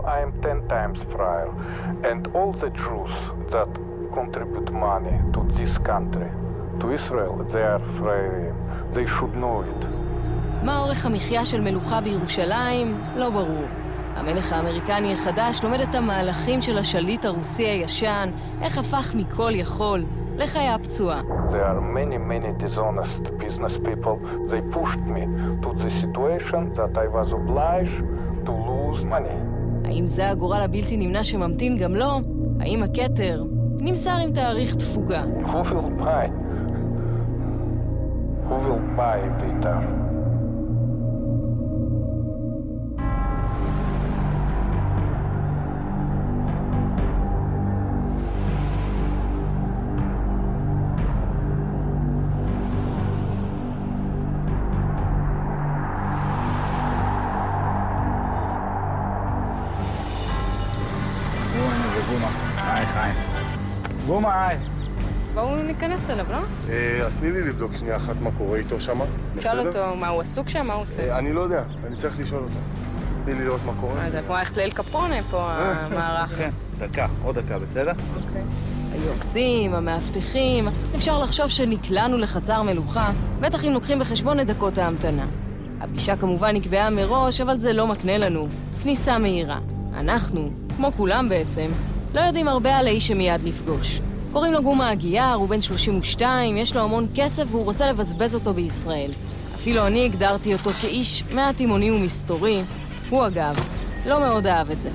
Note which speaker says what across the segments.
Speaker 1: I am 10 times friar, and all the Jews that contribute money to this country, to Israel, they are friar. They should know it.
Speaker 2: מה אורך המחיה של מלוכה בירושלים? לא ברור. המלך האמריקני החדש לומד את המהלכים של השליט הרוסי הישן, איך הפך מכל יכול לחיה פצועה.
Speaker 1: There are many dishonest business people. They pushed me to the situation that I was obliged to lose money.
Speaker 2: האם זה הגורל הבלתי נמנע שממתין גם לו? האם הכתר נמסר עם תאריך תפוגה?
Speaker 1: Who will buy? Who will buy, Peter?
Speaker 3: היי, חיים. גומא, היי.
Speaker 2: בואו ניכנס אליו, לא?
Speaker 4: אז תני לי לבדוק שנייה אחת מה קורה איתו שם.
Speaker 2: שאל אותו מה הוא עסוק שם, מה הוא עושה?
Speaker 4: אני לא יודע, אני צריך לשאול אותו. תני לי לראות מה קורה.
Speaker 2: זה כמו ללכת לאל קפונה פה, המערך.
Speaker 3: כן, דקה, עוד דקה, בסדר?
Speaker 2: אוקיי. היועצים, המאבטחים, אפשר לחשוב שנקלענו לחצר מלוכה, בטח אם לוקחים בחשבון את דקות ההמתנה. הפגישה כמובן נקבעה מראש, אבל זה לא מקנה לנו. כניסה מהירה. אנחנו, כמו כולם בעצם, לא יודעים הרבה על האיש שמיד נפגוש. קוראים לו גומא אגייאר, הוא בן 32, יש לו המון כסף והוא רוצה לבזבז אותו בישראל. אפילו אני הגדרתי אותו כאיש מעט תימוני ומסתורי. הוא אגב, לא מאוד אהב את זה.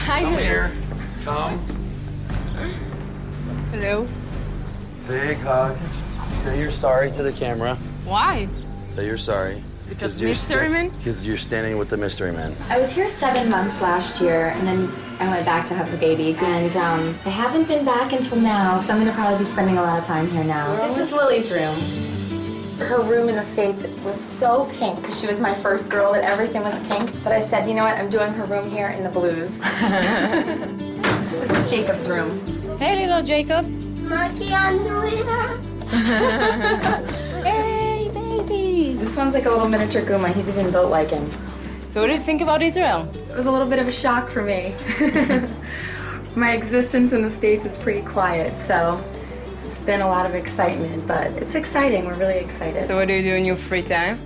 Speaker 2: היי.
Speaker 5: Come here. Come.
Speaker 2: Hello.
Speaker 5: Big hug. Say you're sorry to the camera.
Speaker 2: Why?
Speaker 5: Say you're sorry.
Speaker 2: Because mystery man?
Speaker 5: Because you're standing with the mystery man.
Speaker 6: I was here 7 months last year, and then I went back to have the baby. And I haven't been back until now, so I'm going to probably be spending a lot of time here now. This is Lily's room. Her room in the States was so pink, because she was my first girl, that everything was pink, that I said, you know what, I'm doing her room here in the blues. This is Jacob's room.
Speaker 2: Hey, little Jacob.
Speaker 6: Monkey underwear. Hey, baby. This one's like a little miniature Gomã. He's even built like him.
Speaker 2: So what do you think about Israel?
Speaker 6: It was a little bit of a shock for me. My existence in the States is pretty quiet, so it's been a lot of excitement, but it's exciting. We're really excited.
Speaker 2: So what do you do in your free time?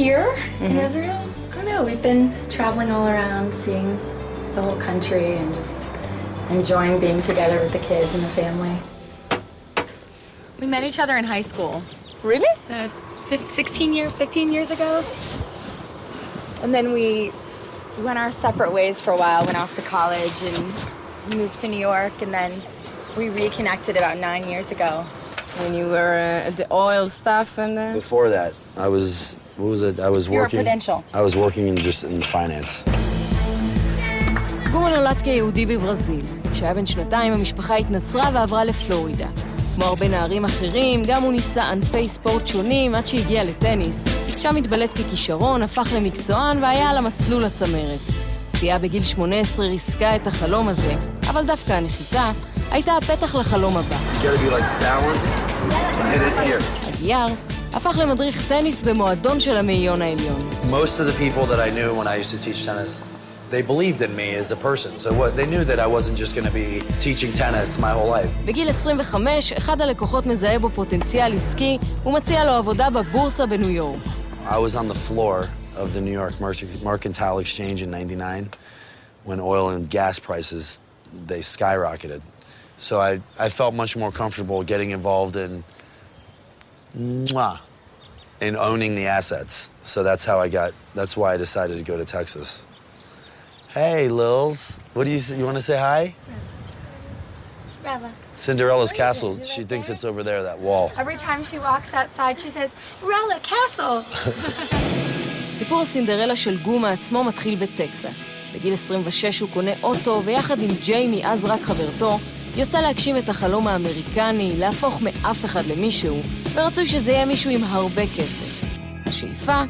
Speaker 6: Here in Israel? I don't know. We've been traveling all around, seeing the whole country, and just enjoying being together with the kids and the family. We met each other in high school.
Speaker 2: Really?
Speaker 6: 15 years ago. And then we went our separate ways for a while, went off to college and moved to New York, and then we reconnected about 9 years ago.
Speaker 2: When you were at the oil stuff and...
Speaker 5: Before that, I was
Speaker 6: You were Prudential.
Speaker 5: I was working in finance.
Speaker 2: גומא נולד כיהודי בברזיל. כשהיה בן 2 המשפחה התנצרה ועברה לפלורידה. כמו הרבה נערים אחרים, גם הוא ניסה ענפי ספורט שונים עד שהגיע לטניס. שם התבלט ככישרון, הפך למקצוען והיה על המסלול הצמרת. פציעה בגיל 18 ריסקה את החלום הזה, אבל דווקא הנחיתה הייתה הפתח לחלום הבא. אגייאר הפך למדריך טניס במועדון של המאיון העליון.
Speaker 5: Most of the people that I knew when I used to teach tennis, they believed in me as a person. So they knew that I wasn't just going to be teaching tennis my whole life.
Speaker 2: בגיל 25, אחד הלקוחות מזהה בו פוטנציאל עסקי ומציע לו עבודה בבורסה בניו יורק.
Speaker 5: I was on the floor of the New York Mercantile Exchange in 99 when oil and gas prices, they skyrocketed. So I felt much more comfortable getting involved in owning the assets. So that's why I decided to go to Texas. Hey, Lils. You want to say hi?
Speaker 6: Rella.
Speaker 5: Cinderella's castle. She thinks it's over there, that wall.
Speaker 6: Every time she walks outside, she says, Rella, castle.
Speaker 2: סיפור הסינדרלה של גומא עצמו מתחיל בטקסס. בגיל 26 הוא קונה אוטו, ויחד עם ג'יימי, אז רק חברתו, יוצא להגשים את החלום האמריקני, להפוך מאף אחד למישהו, ורצוי שזה יהיה מישהו עם הרבה כסף. השאיפה,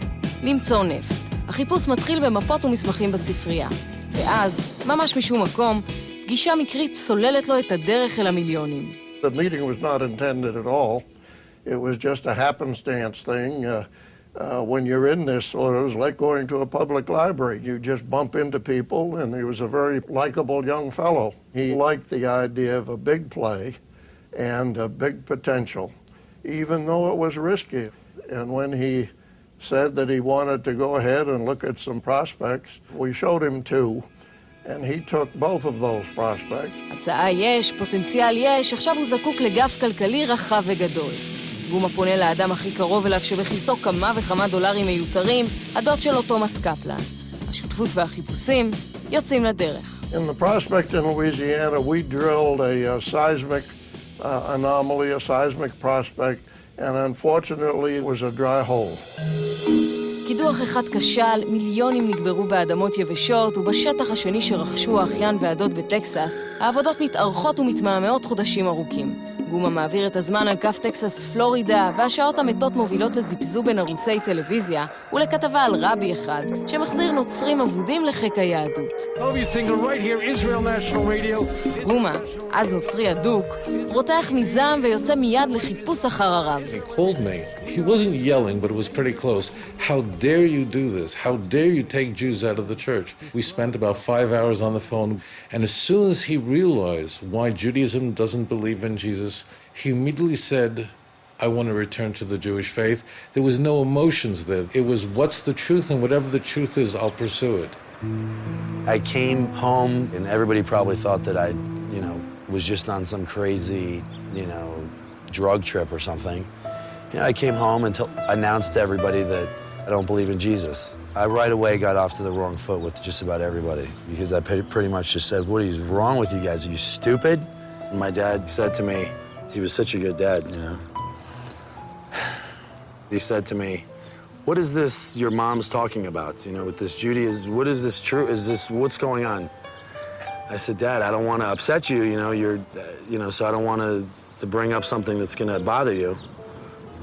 Speaker 2: למצוא נפט. החיפוש מתחיל במפות ומסמכים בספרייה. ואז, ממש משום מקום, פגישה מקרית סוללת לו את הדרך אל המיליונים.
Speaker 7: The meeting was not intended at all. It was just a happenstance thing. When you're in this sort of, it was like going to a public library. You just bump into people, and he was a very likable young fellow. He liked the idea of a big play and a big potential, even though it was risky. And when he said that he wanted to go ahead and look at some prospects, we showed him two, and he took both of those prospects.
Speaker 2: הצעה יש, פוטנציאל יש, עכשיו הוא זקוק לגב כלכלי רחב וגדול. גומא פונה לאדם הכי קרוב אליו שבכיסו כמה וכמה דולרים מיותרים, הדוד שלו תומאס קפלן. השותפות והחיפושים יוצאים לדרך.
Speaker 7: In the prospect in Louisiana, we drilled a seismic anomaly, a seismic prospect, and unfortunately it was a dry hole.
Speaker 2: קידוח אחד כשל, מיליונים נגברו באדמות יבשות, ובשטח השני שרכשו האחיין והדוד בטקסס, העבודות מתארכות ומתמהמהות חודשים ארוכים. גומא מעביר את הזמן על כף טקסס פלורידה, והשעות המתות מובילות לזיפזו בין ערוצי טלוויזיה, ולכתבה על רבי אחד, שמחזיר נוצרים אבודים לחיק היהדות. גומא, אז נוצרי אדוק, רותח מזעם ויוצא מיד לחיפוש אחר הרב.
Speaker 8: He called me. He wasn't yelling, but it was pretty close. How dare you do this? How dare you take Jews out of the church? We spent about 5 hours on the phone, and as soon as he realized why Judaism doesn't believe in Jesus, he immediately said, I want to return to the Jewish faith. There was no emotions there. It was, what's the truth? And whatever the truth is, I'll pursue it.
Speaker 5: I came home, and everybody probably thought that I, was just on some crazy, drug trip or something. I came home and announced to everybody that I don't believe in Jesus. I right away got off to the wrong foot with just about everybody because I pretty much just said, what is wrong with you guys? Are you stupid? And my dad said to me, he was such a good dad, He said to me, what is this your mom's talking about, with this Judaism? What is this true? What's going on? I said, Dad, I don't want to upset you, so I don't want to bring up something that's going to bother you.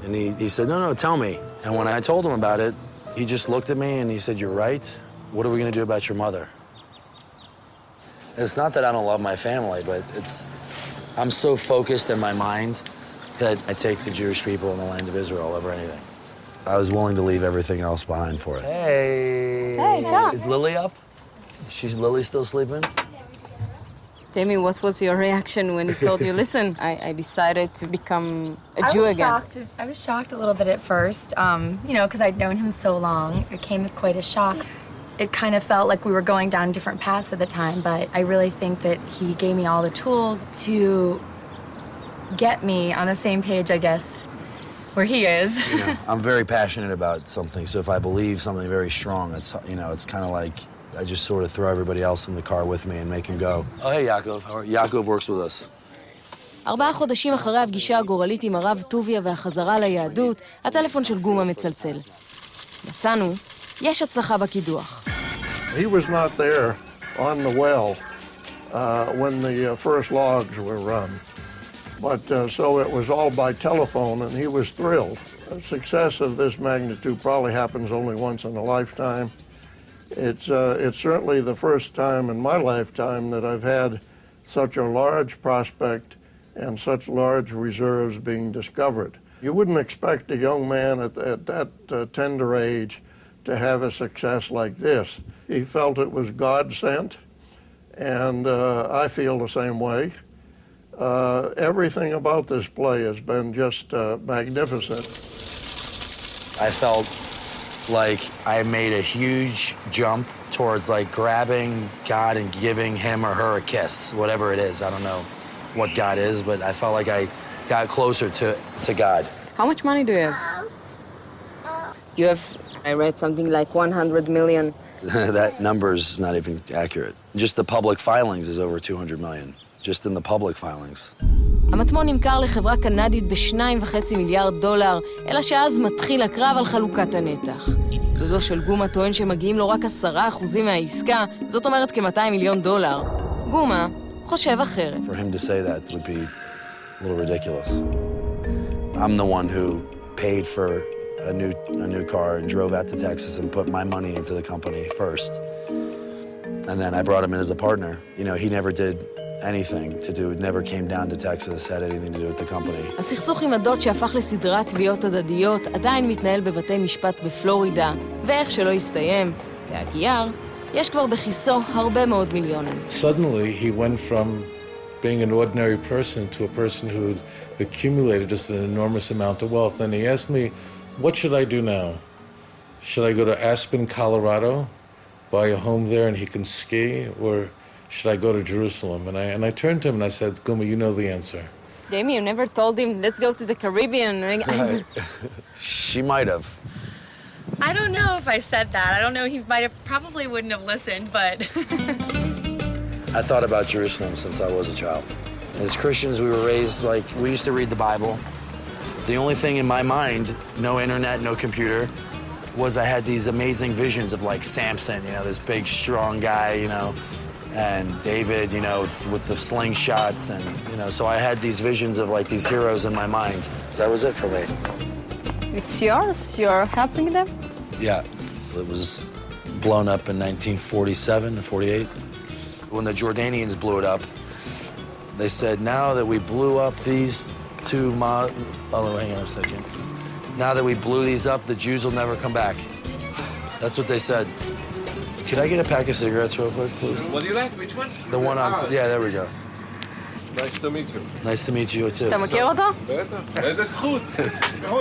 Speaker 5: And he said, no, tell me. And when I told him about it, he just looked at me and he said, you're right. What are we going to do about your mother? It's not that I don't love my family, but I'm so focused in my mind that I take the Jewish people in the land of Israel over anything. I was willing to leave everything else behind for it. Hey, come. Is Lily up? Is Lily still sleeping?
Speaker 2: Jamie, what was your reaction when he told you, listen, I decided to become a Jew again?
Speaker 6: I was shocked a little bit at first, because I'd known him so long. It came as quite a shock. It kind of felt like we were going down different paths at the time, but I really think that he gave me all the tools to get me on the same page, I guess, where he is.
Speaker 5: I'm very passionate about something, so if I believe something very strong, it's kind of like I just sort of throw everybody else in the car with me and make him go. Oh, hey, Yaakov. Yaakov works with us.
Speaker 2: 4 חודשים אחרי הפגישה הגורלית עם הרב טוביה והחזרה ליהדות, הטלפון של גומא מצלצל. מצאנו, יש הצלחה בקידוח.
Speaker 7: He was not there on the well when the first logs were run. But so it was all by telephone, and he was thrilled. A success of this magnitude probably happens only once in a lifetime. It's certainly the first time in my lifetime that I've had such a large prospect and such large reserves being discovered. You wouldn't expect a young man at that tender age to have a success like this. He felt it was God sent, and I feel the same way. Everything about this play has been just magnificent.
Speaker 5: I felt like I made a huge jump towards grabbing God and giving him or her a kiss, whatever it is. I don't know what God is, but I felt like I got closer to God.
Speaker 2: How much money do you have? You have, I read something like 100 million.
Speaker 5: That number's not even accurate. Just the public filings is over 200 million. Just in the public filings.
Speaker 2: המטמון נמכר לחברה קנדית $2.5 מיליארד, אלא שאז מתחיל הקרב על חלוקת הנתח. דודו של גומא טוען שמגיעים לו רק 10% מהעסקה, זאת אומרת $200 מיליון. גומא חושב אחרת.
Speaker 5: For him to say that would be a little ridiculous. I'm the one who paid for a new car and drove out to Texas and put my money into the company first. And then I brought him in as a partner. He never did anything to do. It never came down to Texas, had anything to do with the company.
Speaker 2: הסכסוך עם הדוד שהפך לסדרת תביעות הדדיות עדיין מתנהל בבתי משפט בפלורידה, ואיך שלא יסתיים, לאגייאר יש כבר בכיסו הרבה מאוד מיליונים.
Speaker 8: Suddenly he went from being an ordinary person to a person who'd accumulated just an enormous amount of wealth. And he asked me, what should I do now? Should I go to Aspen, Colorado, buy a home there and he can ski, or should I go to Jerusalem? And I turned to him and I said, Gomא, you know the answer.
Speaker 2: Jamie, you never told him, let's go to the Caribbean.
Speaker 5: Right. She might have.
Speaker 6: I don't know if I said that. I don't know. He probably wouldn't have listened, but...
Speaker 5: I thought about Jerusalem since I was a child. As Christians, we were raised like, we used to read the Bible. The only thing in my mind, no internet, no computer, was I had these amazing visions of like Samson, you know, this big, strong guy, you know, and David, you know, with the slingshots, and, you know, so I had these visions of like these heroes in my mind. That was it for me.
Speaker 2: It's yours? You're helping them?
Speaker 5: Yeah, it was blown up in 1947 or 48. When the Jordanians blew it up, they said, now that we blew up these two hang on a second. Now that we blew these up, the Jews will never come back. That's what they said. Could I get a pack of cigarettes real quick, please?
Speaker 9: What do you like? Which one?
Speaker 5: The one on, yeah, there we go.
Speaker 9: Nice to meet you.
Speaker 5: Nice to meet you too.
Speaker 2: אתה מכיר אותו?
Speaker 9: בטח. איזה זכות.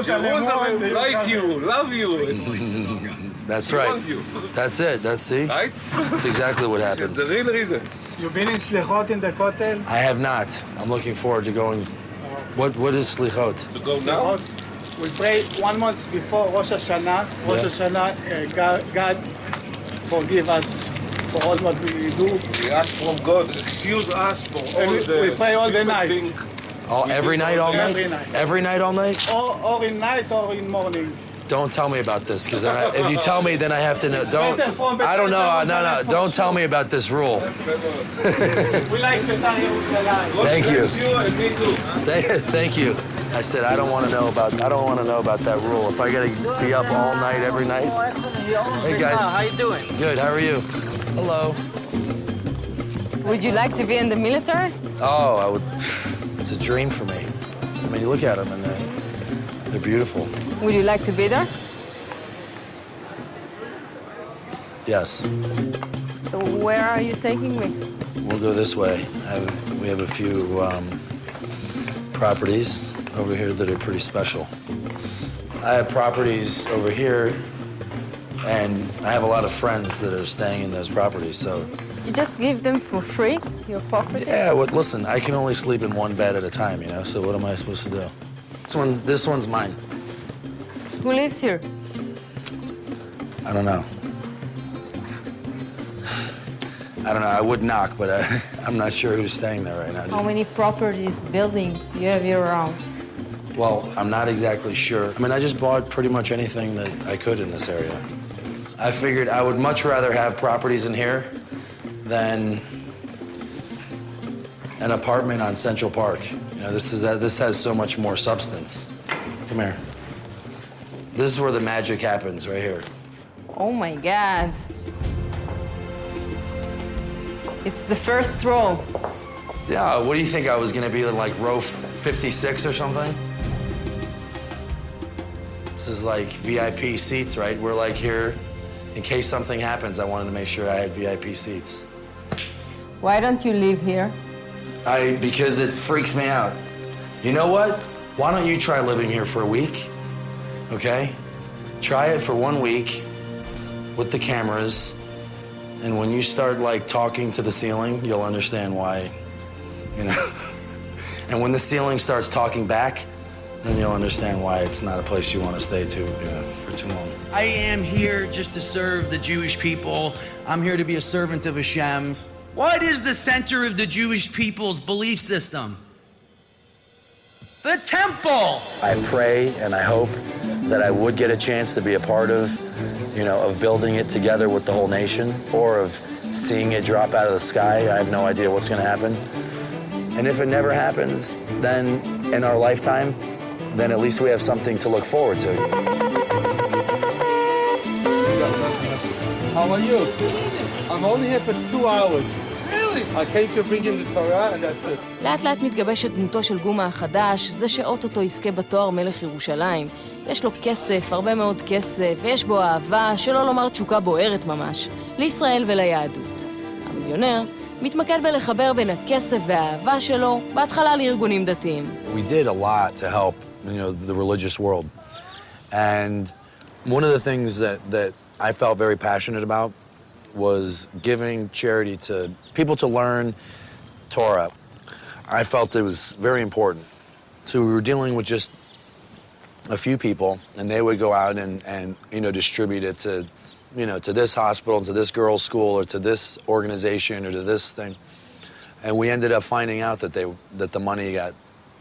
Speaker 9: Jerusalem like you, love you.
Speaker 5: That's right. That's it. That's see.
Speaker 9: Right?
Speaker 5: That's exactly what
Speaker 9: This is
Speaker 5: happened.
Speaker 9: the real reason.
Speaker 10: You've been in Slichot in the Kotel?
Speaker 5: I have not. I'm looking forward to going. What is slichot?
Speaker 9: To go now?
Speaker 10: We pray 1 month before Rosh Hashanah. Rosh Hashanah, God forgive us for all what we do.
Speaker 9: We ask from God, excuse us for all the...
Speaker 10: We pray all the night.
Speaker 5: Every night, all night?
Speaker 10: Every night.
Speaker 5: Every night, all night?
Speaker 10: Or in night or in morning.
Speaker 5: Don't tell me about this, because if you tell me, then I have to know. I don't know. No. Don't tell me about this rule.
Speaker 10: We like Ketva Yerushalayim.
Speaker 5: Thank you.
Speaker 9: Bless you and me too.
Speaker 5: Thank you. I said I don't want to know about that rule. If I got to be up all night every night. Hey guys.
Speaker 11: How you doing?
Speaker 5: Good. How are you? Hello.
Speaker 2: Would you like to be in the military?
Speaker 5: Oh, I would. It's a dream for me. I mean, you look at them and they're beautiful.
Speaker 2: Would you like to be there?
Speaker 5: Yes.
Speaker 2: So where are you taking me?
Speaker 5: We'll go this way. We have a few properties over here that are pretty special. I have properties over here, and I have a lot of friends that are staying in those properties, so...
Speaker 2: You just give them for free, your property?
Speaker 5: Yeah, listen, I can only sleep in one bed at a time, you know, so what am I supposed to do? This one's mine.
Speaker 2: Who lives here?
Speaker 5: I don't know. I would knock, but I'm not sure who's staying there right now.
Speaker 2: How many properties, buildings you have here around?
Speaker 5: Well, I'm not exactly sure. I mean, I just bought pretty much anything that I could in this area. I figured I would much rather have properties in here than an apartment on Central Park. You know, this has so much more substance. Come here. This is where the magic happens, right here.
Speaker 2: Oh my God. It's the first row.
Speaker 5: Yeah, what do you think I was gonna be in, like row 56 or something? This is like VIP seats, right? We're like here, in case something happens, I wanted to make sure I had VIP seats.
Speaker 2: Why don't you live here?
Speaker 5: Because it freaks me out. You know what? Why don't you try living here for a week? Okay? Try it for 1 week with the cameras, and when you start like talking to the ceiling, you'll understand why, you know. And when the ceiling starts talking back, then you'll understand why it's not a place you want to stay for too long.
Speaker 11: I am here just to serve the Jewish people. I'm here to be a servant of Hashem. What is the center of the Jewish people's belief system? The temple!
Speaker 5: I pray and I hope that I would get a chance to be a part of building it together with the whole nation, or of seeing it drop out of the sky. I have no idea what's going to happen. And if it never happens, then in our lifetime, then at least we have something to look forward to.
Speaker 10: How are you? I'm only here for 2 hours.
Speaker 11: Really?
Speaker 9: I came to bring in the Torah and that's it.
Speaker 2: לאט לאט מתגבשת דמותו של גומא החדש, זה שאוטוטו יזכה בתואר מלך ירושלים. יש לו כסף, הרבה מאוד כסף, ויש בו אהבה, שלא לומר תשוקה בוערת ממש, לישראל וליהדות. המיליונר מתמקד בלחבר בין הכסף והאהבה שלו, בהתחלה לארגונים דתיים.
Speaker 5: We did a lot to help, the religious world. And one of the things that I felt very passionate about was giving charity to people to learn Torah. I felt it was very important. So we were dealing with just a few people, and they would go out and distribute it to, to this hospital, to this girls' school, or to this organization, or to this thing. And we ended up finding out that the money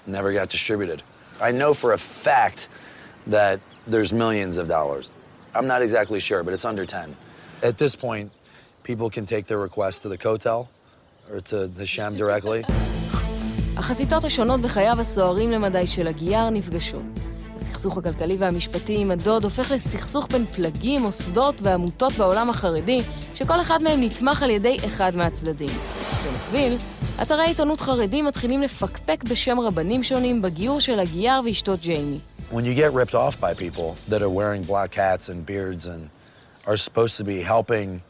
Speaker 5: never got distributed. I know for a fact that there's millions of dollars. I'm not exactly sure, but it's under 10. At this point, people can take their request to the kotel or to the Shem directly.
Speaker 2: החזיתות השונות בחייו הסוערים למדי של אגייאר נפגשות. הסכסוך הכלכלי והמשפטי עם הדוד הופך לסכסוך בין פלגים, מוסדות ועמותות בעולם החרדי, שכל אחד מהם נתמך על ידי אחד מהצדדים. במקביל, אתרי עיתונות חרדים מתחילים לפקפק בשם רבנים שונים בגיור של אגייאר ואשתו ג'יימי.
Speaker 5: When you get ripped off by people that are wearing black hats and beards and are supposed to be helping,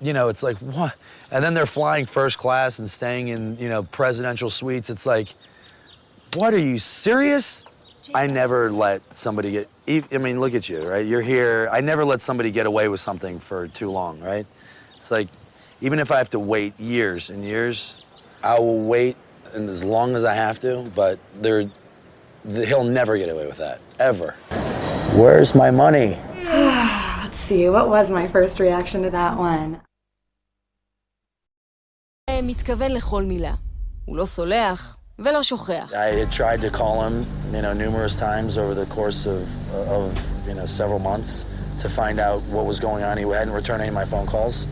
Speaker 5: it's like, what? And then they're flying first class and staying in, presidential suites. It's like, what, are you serious? I never let somebody look at you, right? You're here. I never let somebody get away with something for too long, right? It's like, even if I have to wait years and years, I will wait and as long as I have to, but he'll never get away with that, ever. Where's my money?
Speaker 6: Let's see, what was my first reaction to that one?
Speaker 2: מתכוון לכל מילה. הוא לא סולח ולא שוכח.
Speaker 5: I had tried to call him, numerous times over the course of several months to find out what was going on. He hadn't returned any of my phone calls.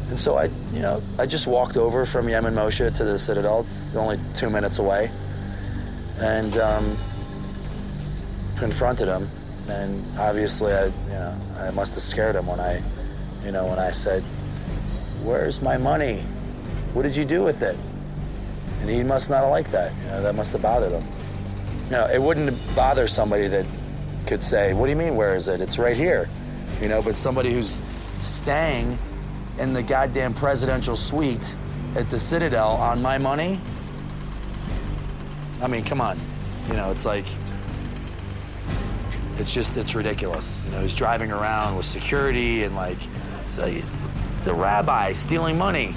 Speaker 5: And so I just walked over from Yemen Moshe to the Citadel. It's only 2 minutes away. And confronted him. And obviously I must have scared him when I said, "Where's my money? What did you do with it?" And he must not have liked that. That must have bothered him. It wouldn't bother somebody that could say, "What do you mean, where is it? It's right here." But somebody who's staying in the goddamn presidential suite at the Citadel on my money? I mean, come on. It's like, it's ridiculous. He's driving around with security and it's a rabbi stealing money.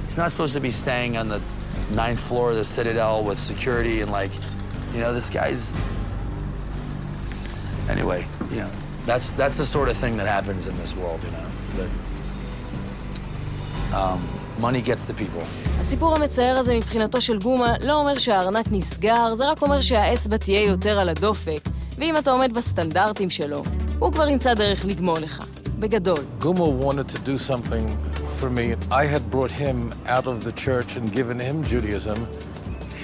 Speaker 5: He's not supposed to be staying on the 9th floor of the Citadel with security and this guy's... Anyway, that's the sort of thing that happens in this world, But money gets the people.
Speaker 2: הסיפור המצער הזה מבחינתו של גומא לא אומר שהארנק נסגר, זה רק אומר שהאצבע תהיה יותר על הדופק, ואם אתה עומד בסטנדרטים שלו, הוא כבר ימצא דרך לגמול לך. בגדול.
Speaker 8: Gomã wanted to do something for me. I had brought him out of the church and given him Judaism.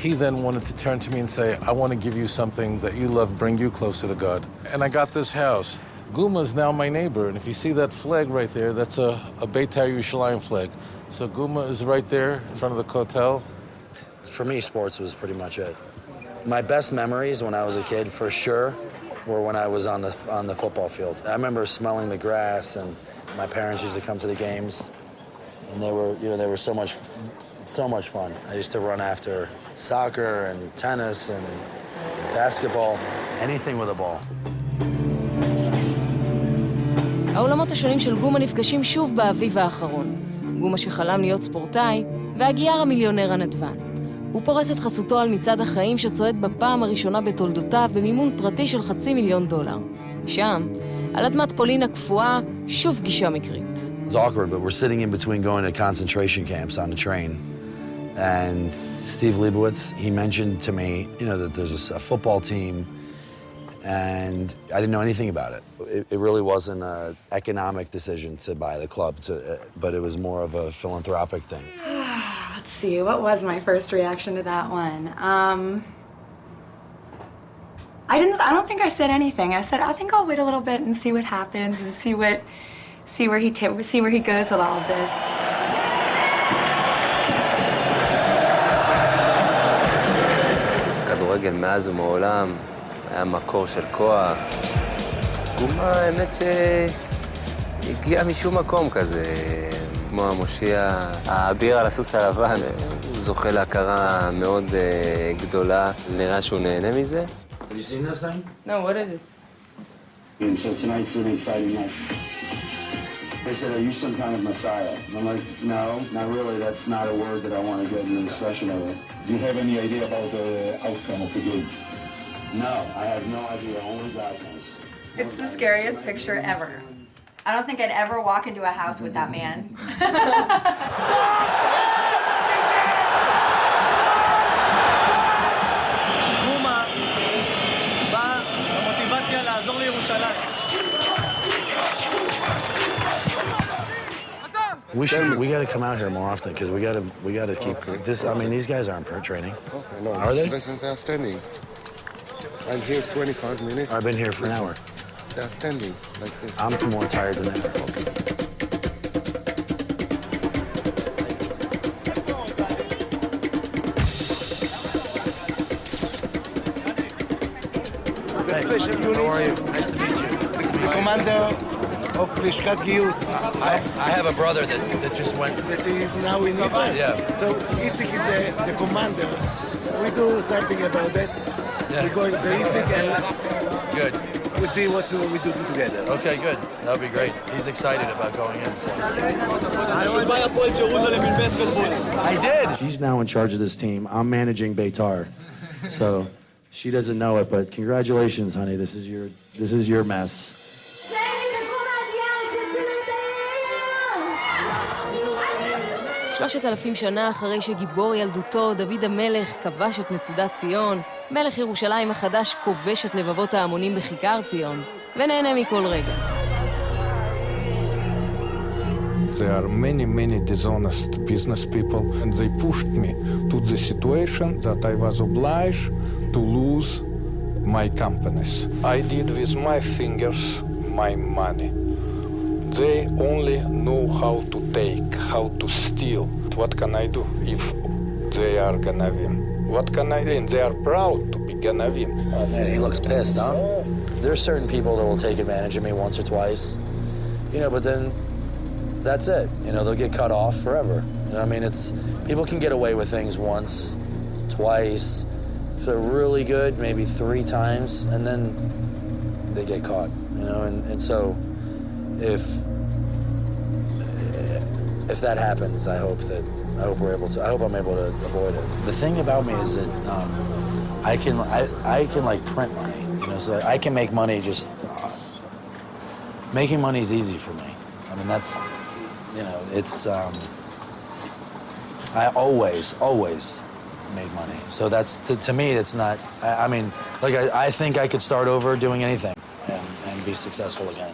Speaker 8: He then wanted to turn to me and say, "I want to give you something that you love, bring you closer to God." And I got this house. Gomã is now my neighbor, and if you see that flag right there, that's a Beitar Yerushalayim flag. So Gomã is right there in front of the hotel.
Speaker 5: For me, sports was pretty much it. My best memories when I was a kid, for sure, were when I was on the football field. I remember smelling the grass, and my parents used to come to the games, and they were so much fun. I used to run after soccer and tennis and basketball, anything with a ball.
Speaker 2: העולמות השונים של גומא נפגשים שוב באביב האחרון. גומא שחלם להיות ספורטאי, ואגייאר המיליונר הנדבן. הוא פורס את חסותו על מצעד החיים שצועד בפעם הראשונה בתולדותיו במימון פרטי של $500,000. שם, על אדמת פולין הקפואה, שוב פגישה מקרית.
Speaker 5: It's awkward, but we're sitting in between going to concentration camps on a train. And Steve Leibowitz, he mentioned to me, that there's a football team, and I didn't know anything about it. It really wasn't an economic decision to buy the club, but it was more of a philanthropic thing.
Speaker 6: Let's see, what was my first reaction to that one? I don't think I said anything. I said, I think I'll wait a little bit and see what happens and see where he goes with all of this.
Speaker 12: כדורגל מאז ומעולם, היה מקור של כוח. גומא, האמת שהגיע משום מקום כזה, כמו המושיע, האביר על הסוס הלבן, הוא זוכה להכרה מאוד גדולה, נראה שהוא נהנה מזה.
Speaker 5: Have you seen this thing?
Speaker 2: No, what is it?
Speaker 13: And so tonight's an exciting night. They said, are you some kind of messiah? And I'm like, no, not really. That's not a word that I want to get in the discussion of it. Do you have any idea about the outcome of the game? No, I have no idea. Only God knows.
Speaker 6: It's the scariest picture ever. I don't think I'd ever walk into a house with that man.
Speaker 10: גומא בא במוטיבציה לעזור לירושלים.
Speaker 5: We got to come out here more often because we got to keep this. I mean, these guys aren't training.
Speaker 4: Okay, no.
Speaker 5: Are they?
Speaker 4: They're standing. I'm here 25 minutes.
Speaker 5: I've been here for an hour.
Speaker 4: They're standing like this.
Speaker 5: I'm more tired than that.
Speaker 3: How are you? Nice to meet you. Nice to meet you.
Speaker 10: Commander of לשכת גיוס.
Speaker 5: I have a brother that just went.
Speaker 10: That is now in Israel.
Speaker 5: Yeah.
Speaker 10: So Itzik is the commander. We do something about that.
Speaker 5: Yeah.
Speaker 10: We go to Itzik and
Speaker 5: Good.
Speaker 10: we see what we do together.
Speaker 5: Okay, good. That'll be great. He's excited about going in. So. I did. She's now in charge of this team. I'm managing Beitar, so she doesn't know it. But congratulations, honey. This is your mess.
Speaker 2: 3,000 שנה אחרי שגיבור ילדותו, דוד המלך, כבש את מצודת ציון, מלך ירושלים החדש כובש את לבבות ההמונים בכיכר ציון, ונהנה מכל רגע.
Speaker 1: There are many dishonest business people, and they pushed me to the situation that I was obliged to lose my companies. I did with my fingers my money. They only know how to take, how to steal. What can I do if they are Ganavim? What can I do? And they are proud to be Ganavim.
Speaker 5: Oh man, he looks pissed, huh? There's certain people that will take advantage of me once or twice, but then that's it. They'll get cut off forever. I mean, people can get away with things once, twice. If they're really good, maybe 3 times, and then they get caught, and so if that happens, I hope I'm able to avoid it. The thing about me is that I can like print money, so I can make money. Just making money is easy for me. I mean, that's it's I always made money. So that's to me, it's not. I mean, like I think I could start over doing anything and be successful again.